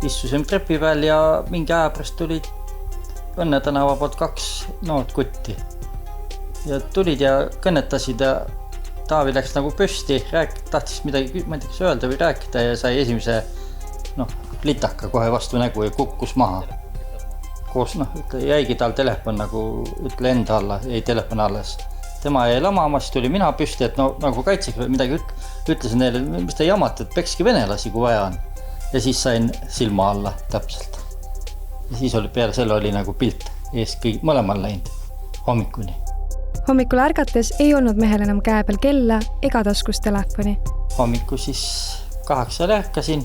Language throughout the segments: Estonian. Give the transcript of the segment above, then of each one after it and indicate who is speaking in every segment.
Speaker 1: Istusime trepi peal ja mingi aja pärast tulid Õnne tänava poolt 2 noort kutti. Ja tulid ja kõnetasid ja Taavi läks nagu püsti, tahtis midagi, ma ei tea, kas öelda või rääkida ja sai esimese litaka kohe vastu nägu ja kukkus maha. Koos jäigi tal telefon nagu enda alla, jäi telefon alles. Tema jäi lamama, siis tuli mina püsti, et nagu kaitseks midagi ütlesin neile, mis te jamate, et pekski venelasi, kui vaja on. Ja siis sain silma alla täpselt. Ja siis peale selle oli nagu pilt ees mõlemal läinud hommikuni.
Speaker 2: Hommikul ärgates ei olnud mehel enam käe peal kella ega taskus telefoni.
Speaker 1: Hommiku siis 8 ärkasin,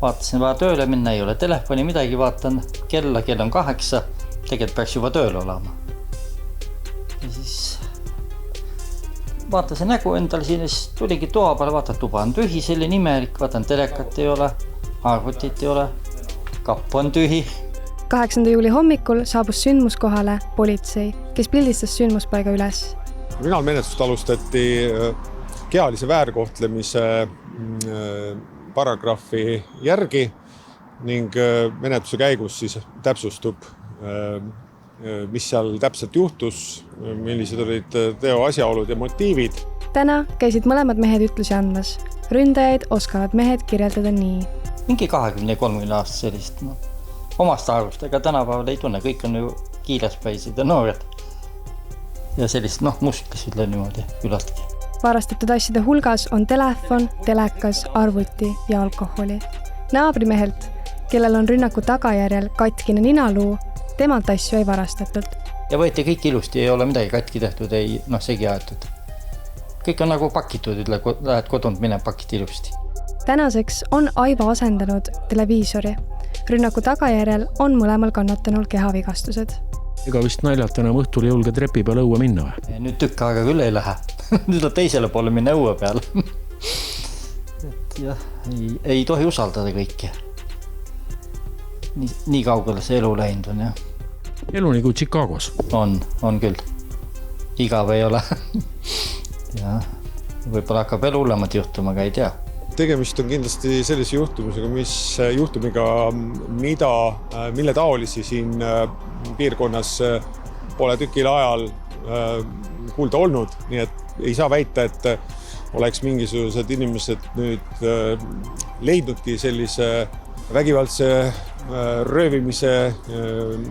Speaker 1: vaatasin vaja tööle minna, ei ole telefoni midagi, vaatan kell on 8, tegelikult peaks juba tööl olema. Ja siis vaatasin nägu endale siin, siis tuligi toa peale, vaatan tuba on tühi, selline imelik, vaatan telekat ei ole, arvutit ei ole, kapp on tühi.
Speaker 2: 8. juuli hommikul saabus sündmuskohale politsei, kes pildistas sündmuspaiga üles.
Speaker 3: Kriminaalmenetlust alustati kehalise väärkohtlemise paragrahvi järgi ning menetluse käigus siis täpsustub, mis seal täpselt juhtus, millised olid teo asjaolud ja motiivid.
Speaker 2: Täna käisid mõlemad mehed ütlusi andmas. Ründajaid oskavad mehed kirjeldada nii.
Speaker 1: Mingi 20-30 aastat sellist omast arvust, ega tänapäeval ei tunne, kõik on ju kiilespäised ja noored. Ja sellist musklis ütle niimoodi külastki.
Speaker 2: Varastatud asjade hulgas on telefon, telekas, arvuti ja alkoholi. Naabrimehelt, kellel on rünnaku tagajärjel katkine ninaluu, temalt asju ei varastatud.
Speaker 1: Ja võeti kõik ilusti, ei ole midagi katki tehtud, ei segi aetud. Kõik on nagu pakitud, lähed kodunt mine pakid ilusti.
Speaker 2: Tänaseks on Aiva asendanud televiisori. Rünnaku tagajärjel on mõlemal kannatanul kehavigastused.
Speaker 4: Ega vist naljalt enam õhtul julge trepi peal õue minna või?
Speaker 1: Nüüd tükk aega küll ei lähe. Nüüd on teisele poole minna õue peal. Et jah, ei tohi usaldada kõike. Nii kaugele see elu läinud on, jah.
Speaker 4: Elu nagu Chicagos.
Speaker 1: On küll. Igav ei ole. Ja võib-olla hakkab elu hullemat juhtuma, aga ei tea.
Speaker 3: Tegemist on kindlasti sellise juhtumiga, mille taolisi siin piirkonnas pole tükil ajal kuulda olnud, nii et ei saa väita, et oleks mingisugused inimesed nüüd leidnudki sellise vägivaldse röövimise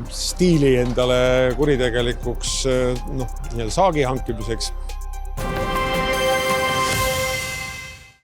Speaker 3: stiili endale kuritegelikuks saagi hankimiseks.